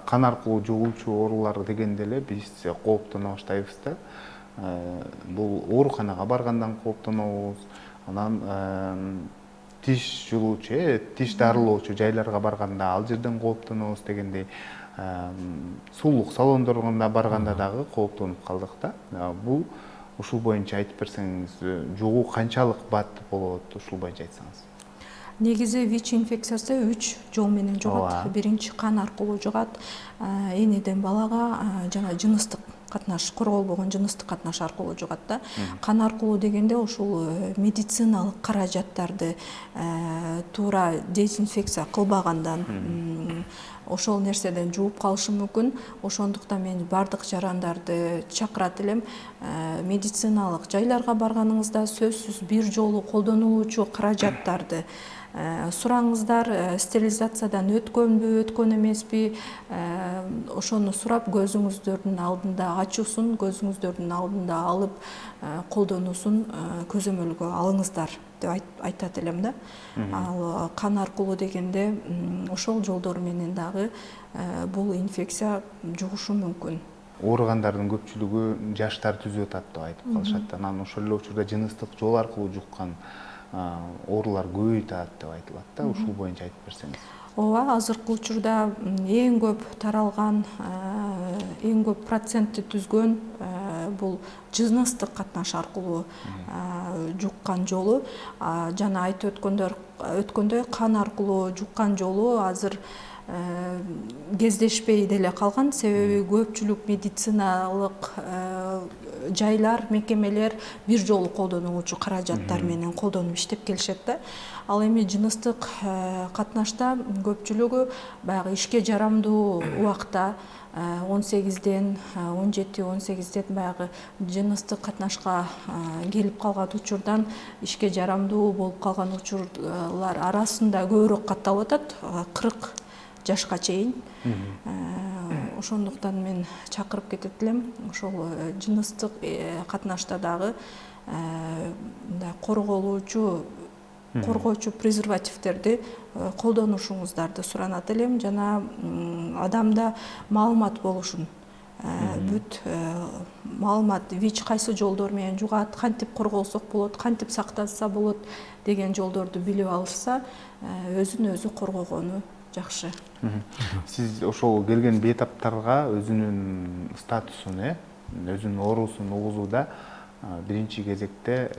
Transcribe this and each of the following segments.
Кан аркылуу жугуучу оорулар дегенде эле биз кооптоно баштайбыз да. Бул ооруканага баргандан кооптонобуз, анан тиш жулуучу, тиш дарылоочу жайларга барганда ал жерден кооптонобуз дегендей, сулук салондоруна барганда дагы кооптонуп калдык да. Бул ушул боюнча айтып берсеңиз, жугуу канчалык бат болот, ушул боюнча айтсаңыз. Негизи ВИЧ инфекциясы 3 жол менен жугат. Биринчи кан аркылуу жугат. Энеден балага жана жыныстык катнаш, корголбогон жыныстык катнаш аркылуу жугат да. Кан аркылуу дегенде ушул медициналык каражаттарды туура дезинфекция кылбагандан ошол нерседен жууп калышы мүмкүн. Ошондуктан мен бардык жарандарды чакырат элем, медициналык жайларга барганыңызда сөзсүз бир жолу колдонулуучу каражаттарды сураңыздар, стерилизациядан өткөнбү, өткөн эмеспи, ошону сурап көзүңүздөрдүн алдында ачуусун, көзүңүздөрдүн алдында алып колдонуусун көзөмөлгө алыңыздар деп айтат элем да. Ал кан аркылуу дегенде ошол жолдор менен дагы бул инфекция жугушу мүмкүн. Ооругандардын көпчүлүгү жаштар түзүп атат деп айтып калышат. Анан ошол эле учурда жыныстык жол аркылуу жуккан оорулар көбөйүп атат деп айтылат да. Ушул боюнча айтып берсеңиз. Ооба, азыркы учурда эң көп таралган, эң көп процентти түзгөн бул жыныстык катнаш аркылуу жуккан жолу. Жана айтып өткөндөй кан аркылуу жуккан жолу азыр кездешпей деле калган, себеби көпчүлүк медициналык жайлар, мекемелер бир жолу колдонулуучу каражаттар менен колдонуп иштеп келишет да. Ал эми жыныстык катнашта көпчүлүгү баягы ишке жарамдуу убакта 18-ден 17-18ден баягы жыныстык катнашка келип калган учурдан ишке жарамдуу болуп калган учурлар арасында көбүрөөк катталып атат, 40 жашка чейин. Ошондуктан мен чакырып кетет элем, ошол жыныстык катнашта дагы коргоочу презервативтерди колдонушуңуздарды суранат элем, жана адамда маалымат болушун, бүт маалымат ВИЧ кайсы жолдор менен жугат, кантип корголсок болот, кантип сактанса болот деген жолдорду билип алышса, өзүн өзү коргогону жакшы. Сиз ошол келген бейтаптарга өзүнүн статусун, өзүнүн оорусун угузууда биринчи кезекте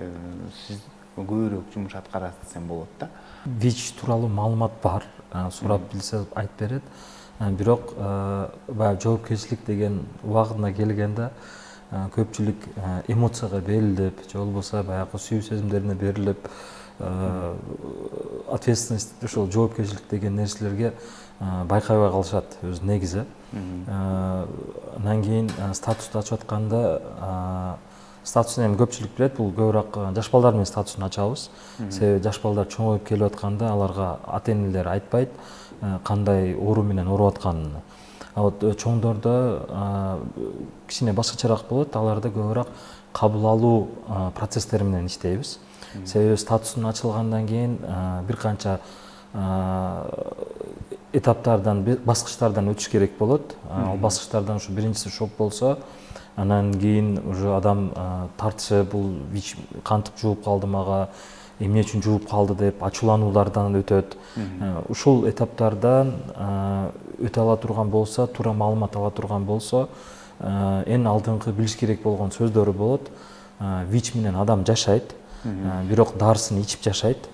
сиз көбүрөөк жумуш аткарасыз десем болот да. ВИЧ тууралуу маалымат бар, сурап билсе айтып берет. Бирок баягы жоопкерчилик деген убагына келгенде көпчүлүк эмоцияга берилип, же болбосо баягы сүйүү сезимдерине берилип, ответственность, ошол жоопкерчилик деген нерселерге байкабай калышат өзү негизи. Андан кийин статусту ачып атканда статусун эми көпчүлүк билет, бул көбүрөөк жаш балдар менен статусун ачабыз. Себеби жаш балдар чоңоюп келип атканда аларга ата-энелер айтпайт кандай оору менен ооруп атканын. А вот чоңдордо кичине башкачараак болот, аларда көбүрөөк кабыл алуу процесстери менен иштейбиз. Себеби статусун ачылгандан кийин бир канча этаптардан, баскычтардан өтүш керек болот. Ал баскычтардан ушу биринчиси шок болсо, анан кийин уже адам тартышы, бул ВИЧ кантип жууп калды мага, эмне үчүн жууп калды деп ачуулануулардан өтөт. Ушул этаптардан өтө ала турган болсо, туура маалымат ала турган болсо, эң алдыңкы билиш керек болгон сөздөрү болот. ВИЧ менен адам жашайт, бирок дарысын ичип жашайт.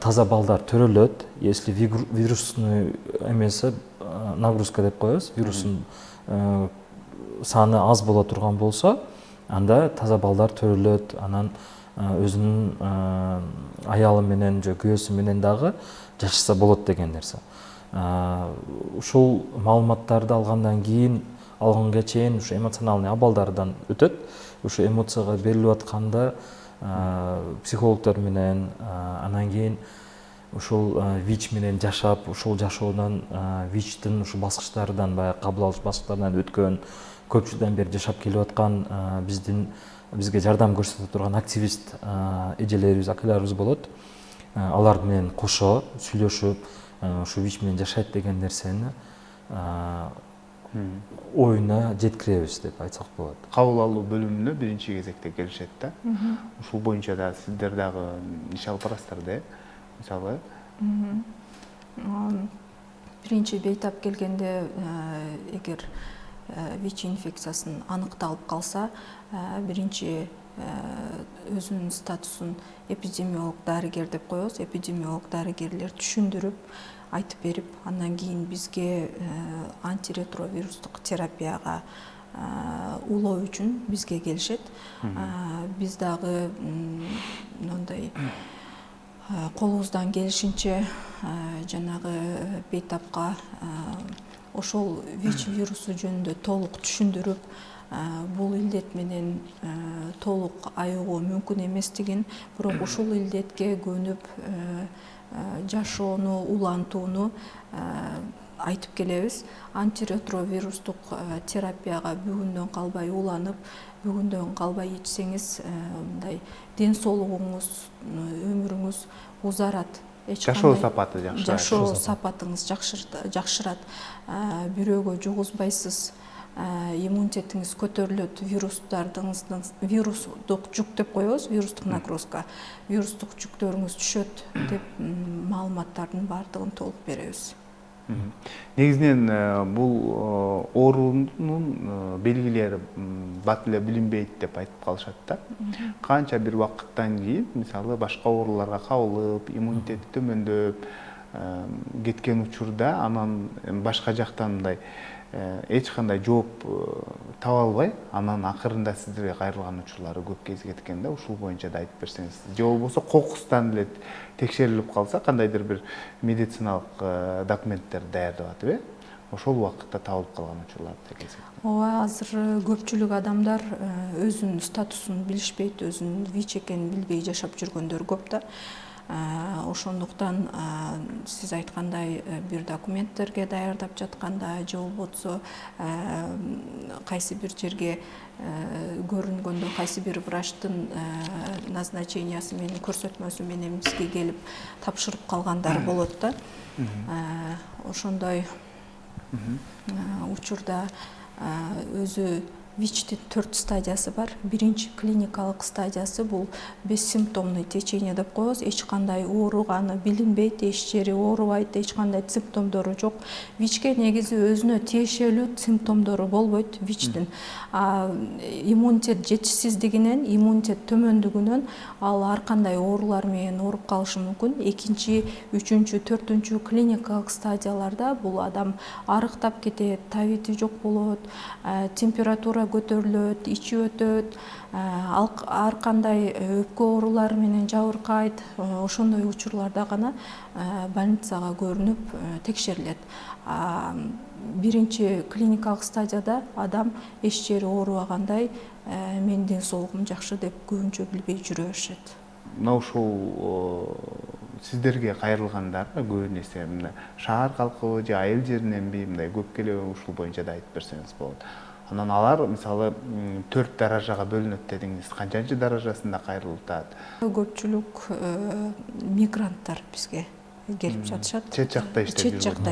Таза балдар төрөлөт. Если вирусный эмеси, нагрузка деп коебуз, вирустун саны аз боло турган болсо, анда таза балдар төрөлөт. Анан өзүнүн аялы менен же күйөөсү менен дагы жашаса болот деген нерсе. Ушул маалыматтарды алганга чейин ушу эмоциональный абалдардан өтөт. Ушу эмоцияга берилип атканда психологдор менен, анан кийин ушул ВИЧ менен жашап, ушул жашоодон ВИЧтин ушу баскычтардан, баягы кабыл алыш баскычтарынан өткөн, көп жылдан бери жашап келип аткан бизге жардам көрсөтө турган активист эжелерибиз, акаларыбыз болот. алар менен кошо сүйлөшүп ушу ВИЧ менен жашайт деген нерсени оюна жеткиребиз деп айтсак болот. Кабыл алуу бөлүмүнө биринчи кезекте келишет да. Ушул боюнча да сиздер дагы иш алып барасыздар да, мисалы. Биринчи бейтап келгенде эгер ВИЧ инфекциясын аныкталып калса, биринчи өзүнүн статусун эпидемиолог дарыгер деп коебуз. Эпидемиолог дарыгерлер түшүндүрүп, айтып берип, андан кийин бизге антиретровирустук терапияга улоо үчүн бизге келишет. Биз дагы мындай колубуздан келишинче жанагы бейтапка ошол ВИЧ вирусу жөнүндө толук түшүндүрүп, бул илдет менен толук айыгуу мүмкүн эместигин, бирок ушул илдетке көнүп жашоону, улантууну айтып келебиз. Антиретровирустук терапияга бүгүндөн калбай уланып, бүгүндөн калбай ичсеңиз, мындай ден соолугуңуз, өмүрүңүз узарат. Жашоо сапаты жакшырат. Жашоо сапатыңыз жакшырат. Бирөөгө жугузбайсыз, иммунитетиңиз көтөрүлөт, вирустук жүк деп коебуз, вирустук нагрузка, вирустук жүктөрүңүз түшөт деп маалыматтардын баардыгын толук беребиз. Негизинен бул оорунун белгилери бат эле билинбейт деп айтып калышат да. Канча бир убакыттан кийин, мисалы башка ооруларга кабылып, иммунитети төмөндөп кеткен учурда, анан башка жактан мындай эч кандай жооп таба албай, анан акырында сиздерге кайрылган учурлары көп кезигет да. Ушул боюнча да айтып берсеңиз. Же болбосо кокустан эле текшерилип калса, кандайдыр бир медициналык документтер даярдап атып, ошол убакытта табылып калган учурларды да кезиктирип. Ооба, азыр көпчүлүк адамдар өзүнүн статусун билишпейт, өзүнүн ВИЧ экенин билбей жашап жүргөндөр көп да. Ошондуктан сиз айткандай бир документтерге даярдап жатканда, же болбосо кайсы бир жерге көрүнгөндө, кайсы бир врачтын назначениясы менен, көрсөтмөсү менен бизге келип тапшырып калгандар болот да. Ошондой учурда өзү ВИЧтин 4 стадиясы бар. Биринчи клиникалык стадиясы бул бессимптомный течение деп коебуз. Эч кандай ооруганы билинбейт, эч жери оорубайт, эч кандай симптомдору жок. ВИЧке негизи өзүнө тиешелүү симптомдору болбойт ВИЧтин. Иммунитет жетишсиздигинен, иммунитет төмөндүгүнөн ал ар кандай оорулар менен ооруп калышы мүмкүн. Экинчи, үчүнчү, төртүнчү клиникалык стадияларда бул адам арыктап кетет, табити жок болот, температура көтөрүлөт, ичи өтөт, ар кандай өпкө оорулары менен жабыркайт. Ошондой учурларда гана больницага көрүнүп текшерилет. Биринчи клиникалык стадияда адам эч жери оорубагандай, менин ден соолугум жакшы деп көбүнчө билбей жүрө беришет. Мына ушул сиздерге кайрылгандар көбүн эсе шаар калкыбы же айыл жериненби, мындай көп келеби, ушул боюнча да айтып берсеңиз болот. Анан алар мисалы 4 даражага бөлүнөт дедиңиз. Канчанчы даражасында кайрылтат? Көпчүлүк мигранттар бизге келип жатышат. Чет жакта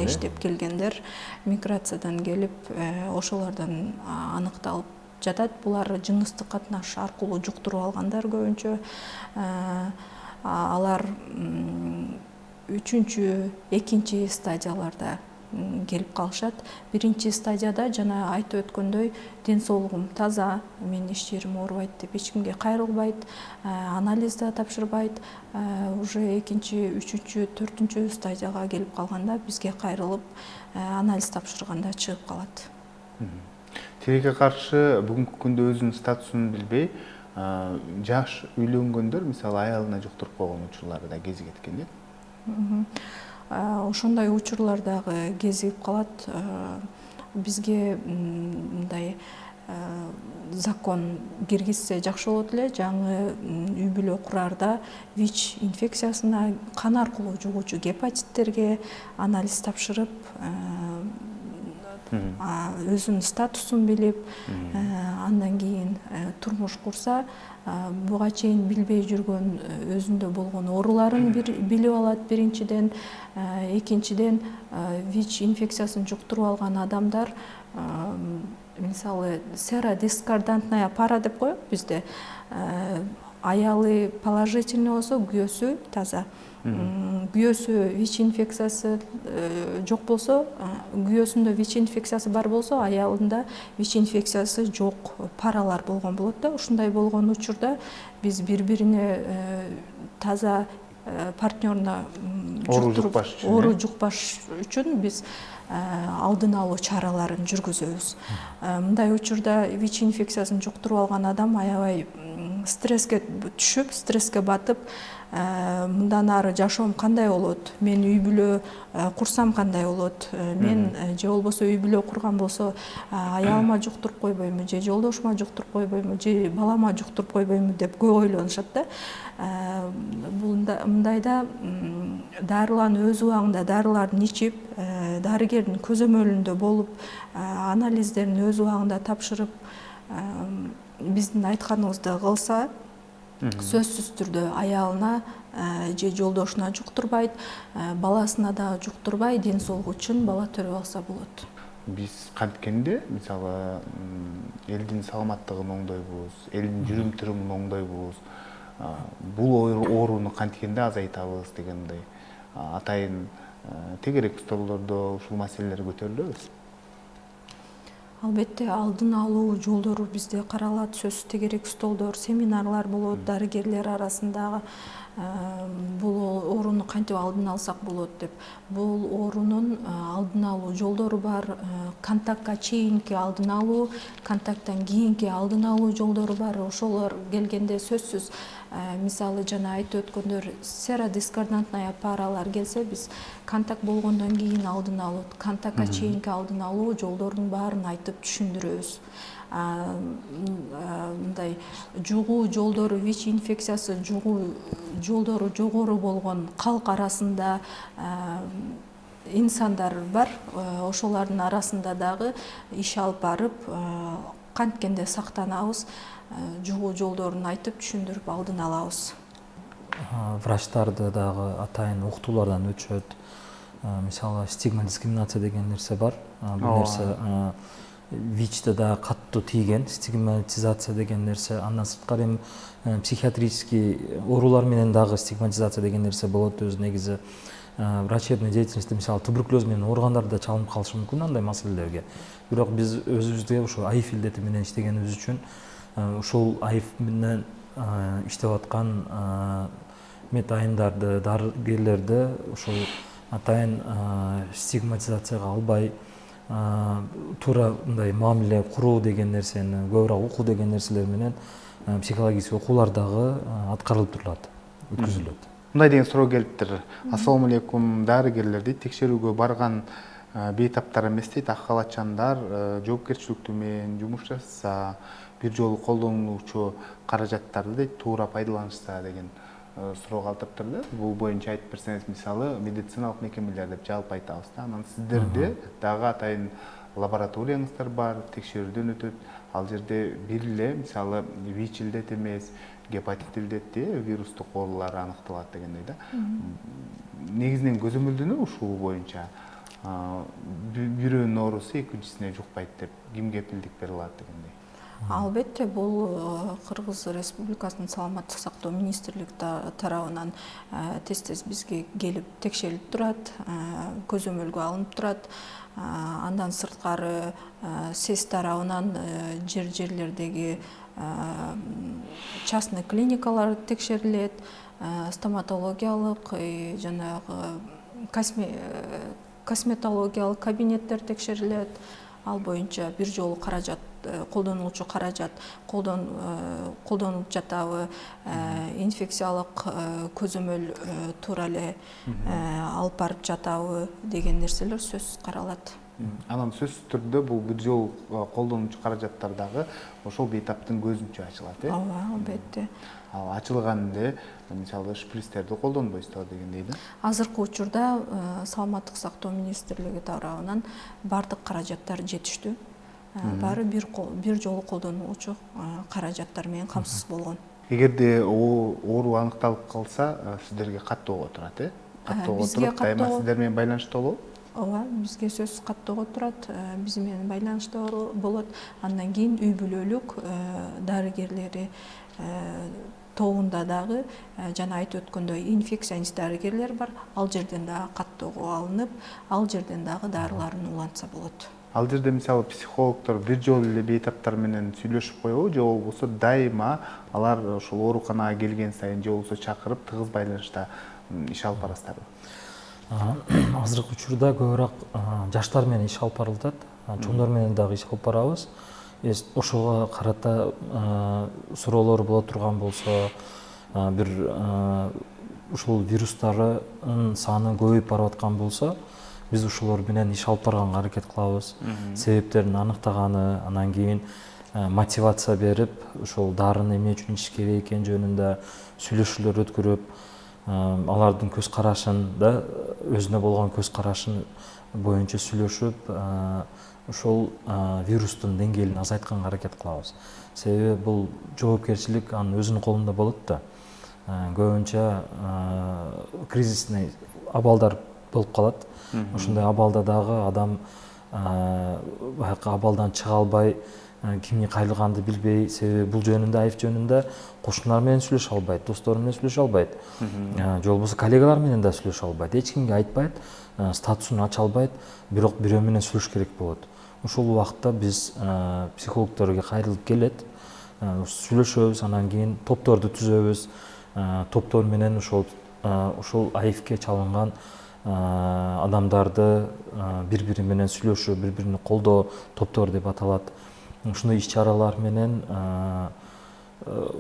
иштеп келгендер, миграциядан келип, ошолордон аныкталып жатат. Булар жыныстык катнаш аркылуу жуктуруп алгандар көбүнчө. Алар 3-2 стадияларда келип калышат. Биринчи стадияда жана айтып өткөндөй, ден соолугум таза, мен эч жерим оорубайт деп эч кимге кайрылбайт, анализ да тапшырбайт. Уже 2-, 3-, 4 стадияга келип калганда бизге кайрылып, анализ тапшырганда чыгып калат. Тилекке каршы бүгүнкү күндө өзүнүн статусун билбей, жаш үйлөнгөндөр мисалы аялына жуктуруп койгон учурлары да кезигет экен, Ошондой учурлар дагы кезигип калат. Бизге мындай закон киргизсе жакшы болот эле. Жаңы үй бүлө курарда ВИЧ инфекциясына, кан аркылуу жугуучу гепатиттерге анализ тапшырып, өзүнүн статусун билип, андан кийин турмуш курса, буга чейин билбей жүргөн өзүндө болгон ооруларын билип алат биринчиден, экинчиден ВИЧ инфекциясын жуктуруп алган адамдар, мисалы серодискордантная пара деп коет бизде, аялы положительный болсо күйөөсү таза, күйөөсү ВИЧ инфекциясы жок болсо, күйөөсүндө ВИЧ инфекциясы бар болсо, аялында ВИЧ инфекциясы жок паралар болгон болот да. Ушундай болгон учурда биз бири-бирине таза партнеруна оору жукпаш үчүн биз алдын алуу чараларын жүргүзөбүз. Мындай учурда ВИЧ инфекциясын жуктуруп алган адам аябай стресске түшүп, стресске батып, мындан ары жашоом кандай болот, мен үй бүлө курсам кандай болот, мен же болбосо үй бүлө курган болсо аялыма жуктуруп койбойму, же жолдошума жуктуруп койбойму, же балама жуктуруп койбойму деп көп ойлонушат да. Мындайда дарыларды өз убагында дарыларын ичип, дарыгердин көзөмөлүндө болуп, анализдерин өз убагында тапшырып, биздин айтканыбызды кылса, сөзсүз түрдө аялына же жолдошуна жуктурбайт, баласына да жуктурбай, ден соолугу үчүн бала төрөп алса болот. Биз канткенде, мисалы, элдин саламаттыгын оңдойбуз, элдин жүрүм-турумун оңдойбуз. Бул ооруну канткенде азайтабыз дегендей. Атайын тегерек столдордо ушул маселелер көтөрүлөбү? Албетте, алдын алуу жолдору бизде каралат, сөзсүз тегерек столдор, семинарлар болот, дарыгерлер арасындагы бул ооруну кантип алдын алсак болот деп. Бул оорунун алдын алуу жолдору бар, контактка чейинки алдын алуу, контакттан кийинки алдын алуу жолдору бар. Ошолор келгенде сөзсүз, мисалы жана айтып өткөндөр серодискордантная паралар келсе, биз контакт болгондон кийин алдын алуу, контактка чейинки алдын алуу жолдорунун баарын айтып түшүндүрөбүз. Мындай жугуу жолдору, ВИЧ инфекциясы жугуу жолдору жогору болгон калк арасында инсандар бар. Ошолордун арасында дагы иш алып барып, канткенде сактанабыз, жугуу жолдорун айтып түшүндүрүп алдын алабыз. Врачтарды дагы атайын окутуулардан өтүшөт. Мисалы стигма дискриминация деген нерсе бар. Бул нерсе ВИЧте да каттуу тийген, стигматизация деген нерсе. Андан сырткары эми психиатрический оорулар менен дагы стигматизация деген нерсе болот. Өзү негизи врачебный деятельности, мисалы туберкулез менен ооругандар да чалынып калышы мүмкүн андай маселелерге. Бирок биз өзүбүздө ушул АИФ илдети менен иштегенибиз үчүн ушул АИФ менен иштеп аткан медайымдарды, дарыгерлерди ушул атайын стигматизацияга албай, туура мындай мамиле куруу деген нерсени, көбүрөөк окуу деген нерселер менен психологический окуулар дагы аткарылып турулат, өткүзүлөт. Мындай деген суроо келиптир. Ассалому алейкум, дарыгерлер дейт, текшерүүгө барган бейтаптар эмес дейт, ак калачандар жоопкерчиликтүү менен жумуш жасаса, бир жолу колдонулуучу каражаттарды дейт туура пайдаланышса деген суроо калтырыптыр да. Бул боюнча айтып берсеңиз, мисалы медициналык мекемелер деп жалпы айтабыз да. Анан сиздерде дагы атайын лабораторияңыздар бар, текшерүүдөн өтөт. Ал жерде бир эле, мисалы ВИЧ илдет эмес, гепатит илдет вирустук оорулар аныкталат дегендей да. Негизинен көзөмөлдөнөбү ушул боюнча? Бирөөнүн оорусу экинчисине жукпайт деп ким кепилдик бере алат дегендей? Албетте, бул Кыргыз Республикасынын саламаттык сактоо министрлиги тарабынан тез бизге келип текшерилип турат, көзөмөлгө алынып турат. Андан сырткары СЕС тарабынан жерлердеги частный клиникалар текшерилет, стоматологиялык, жанагы косметологиялык кабинеттер текшерилет. Ал боюнча бир жолу каражат, колдонулуучу каражат колдонуп жатабы, инфекциялык көзөмөл туура эле алып барып жатабы деген нерселер сөзсүз каралат. Анан сөзсүз түрдө бул бир жол колдонуучу каражаттар дагы ошол бейтаптын көзүнчө ачылат, ооба, албетте. Ал ачылганда мисалы шприцтерди колдонбойсуздар дегендей да. Азыркы учурда Саламаттык сактоо министрлиги тарабынан бардык каражаттар жетиштүү. Баары бир жолу колдонулуучу каражаттар менен камсыз болгон. Эгерде оору аныкталып калса, сиздерге каттоого турат, Каттоого туруп, дайыма сиздер менен байланышта болобу? Ооба, бизге сөзсүз каттоого турат, биз менен байланышта болот. Андан кийин үй бүлөлүк дарыгерлери тобунда дагы жана айтып өткөндөй инфекционист дарыгерлер бар. Ал жерден дагы каттоого алынып, ал жерден дагы дарыларын улантса болот. Ал жерде мисалы психологдор бир жолу эле бейтаптар менен сүйлөшүп коебу, же болбосо дайыма алар ошол ооруканага келген сайын же болбосо чакырып тыгыз байланышта иш алып барасыздарбы? Азыркы учурда көбүрөөк жаштар менен иш алып барылат, чоңдор менен дагы иш алып барабыз. Ошого карата суроолор боло турган болсо, бир ушул вирустардын саны көбөйүп барып аткан болсо, биз ушулар менен иш алып барганга аракет кылабыз. Себептерин аныктаганы, анан кийин мотивация берип, ушул дарыны эмне үчүн ичиш керек экени жөнүндө сүйлөшүүлөр өткөрүп, алардын көз карашын да өзүнө болгон көз карашын боюнча сүйлөшүп, ошол вирустун деңгээлин азайтканга аракет кылабыз. Себеби бул жоопкерчилик анын өзүнүн колунда болот да. Көбүнчө кризисный абалдар болуп калат. Ошондой абалда дагы адам баягы абалдан чыга албай, кимге кайрылганды билбей, себеби бул жөнүндө, айып жөнүндө кошуналар менен сүйлөшө албайт, достору менен сүйлөшө албайт, же болбосо коллегалар менен да сүйлөшө албайт, эч кимге айтпайт, статусун ача албайт, бирок бирөө менен сүйлөшүш керек болот. Ошол убакытта биз психологдорго кайрылып келет, сүйлөшөбүз, анан кийин топторду түзөбүз, топтор менен ошол айыпке чалынган адамдарды бири-бири менен сүйлөшүү, бири-биrini колдоо топтор деп аталат. Ушундай иш-чаралар менен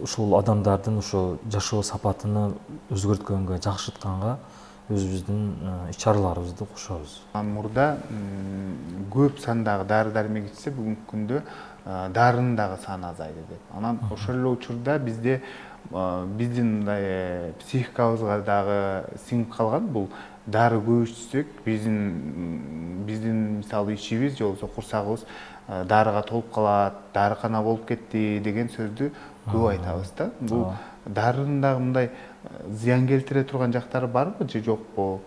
ушул адамдардын ошо жашоо сапатыны өзгөрткөнгө, жакшыртканга өзүбүздүн иш-чараларыбызды кошобуз. Мурда көп сандагы дары-дармек ичсе, бүгүнкү күндө дарынын дагы саны азайды деп. Анан ошол эле учурда биздин мындай психикабызга дагы сиңип калган бул дары көп ичсек, биздин мисалы ичибиз же болбосо курсагыбыз дарыга толуп калат, дарыкана болуп кетти деген сөздү көп айтабыз да. Бул дарынын дагы мындай зыян келтире турган жактары барбы же жокпу?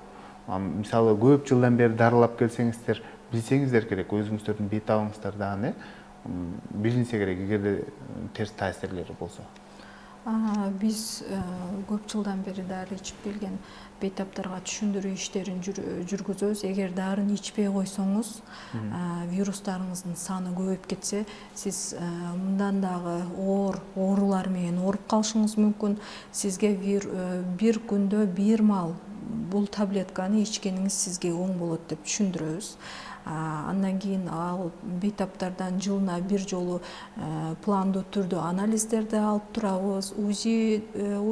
Мисалы көп жылдан бери дарылап келсеңиздер, билсеңиздер керек, өзүңүздөрдүн бейтабыңыздар дагы билинсе керек, эгерде терс таасирлери болсо. Биз көп жылдан бери дары ичип келген бейтаптарга түшүндүрүү иштерин жүргүзөбүз. Эгер дарыны ичпей койсоңуз, вирустарыңыздын саны көбөйүп кетсе, сиз мындан дагы оорулар менен ооруп калышыңыз мүмкүн. Сизге бир күндө бир мал бул таблетканы ичкениңиз сизге оң болот деп түшүндүрөбүз. Андан кийин ал бейтаптардан жылына бир жолу пландуу түрдө анализдерди алып турабыз, УЗИден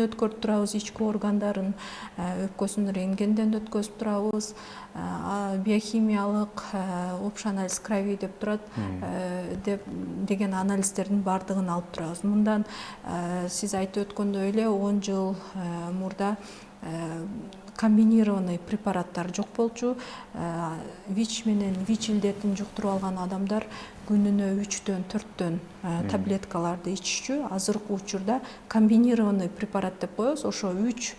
өткөрүп турабыз, ички органдарын, өпкөсүн рентгенден өткөзүп турабыз, биохимиялык общий анализ крови деп турат, деген анализдердин баардыгын алып турабыз. Мындан сиз айтып өткөндөй эле 10 жыл мурда комбинированный препараттар жок болчу. ВИЧ менен ВИЧ илдетин жуктуруп алган адамдар күнүнө 3-4 таблеткаларды ичишчү. Азыркы учурда комбинированный препарат деп коебуз. Ошо 2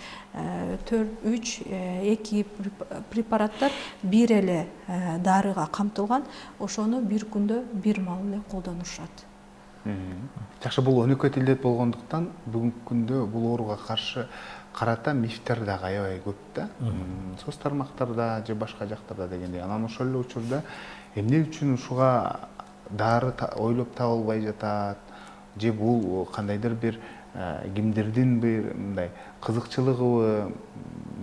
препараттар бир эле дарыга камтылган. Ошону бир күндө бир мал эле колдонушат. Жакшы, бул өнөкөт илдет болгондуктан бүгүнкү күндө бул ооруга каршы карата мифтер дагы аябай көп да. Соц тармактарда же башка жактарда дегендей. Анан ошол эле учурда эмне үчүн ушуга дары ойлоп табылбай жатат, же бул кандайдыр бир кимдирдин бир мындай кызыкчылыгыбы,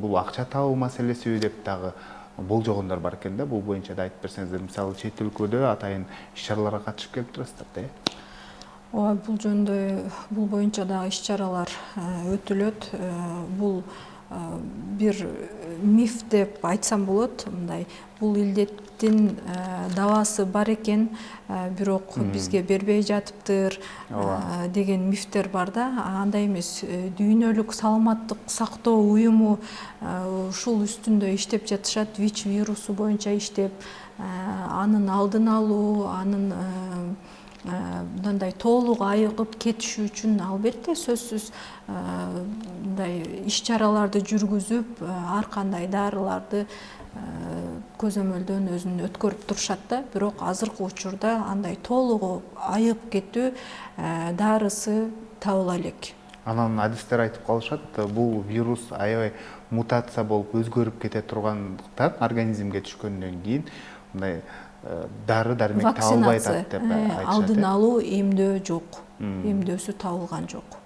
бул акча табуу маселесиби деп дагы болжогондор бар экен да. Бул боюнча да айтып берсеңиздер, мисалы чет өлкөдө атайын иш-чараларга катышып келип турасыздар да. Бул жөнүндө, бул боюнча дагы иш-чаралар өтүлөт. Бул бир миф деп айтсам болот. Мындай бул илдеттин дабасы бар экен, бирок бизге бербей жатыптыр деген мифтер бар да. Андай эмес. Дүйнөлүк саламаттык сактоо уюму ушул үстүндө иштеп жатышат, ВИЧ вирусу боюнча иштеп, анын алдын алуу, анын мындай толук айыгып кетиши үчүн албетте сөзсүз мындай иш-чараларды жүргүзүп, ар кандай дарыларды көзөмөлдөн өзүн өткөрүп турушат да. Бирок азыркы учурда андай толугу айыгып кетүү дарысы табыла элек. Анан адистер айтып калышат, бул вирус аябай мутация болуп өзгөрүп кете тургандыктан организмге түшкөндөн кийин мындай дары дармек табылбай атат деп айтышат. Алдын алуу эмдөө жок. Эмдөөсү табылган жок.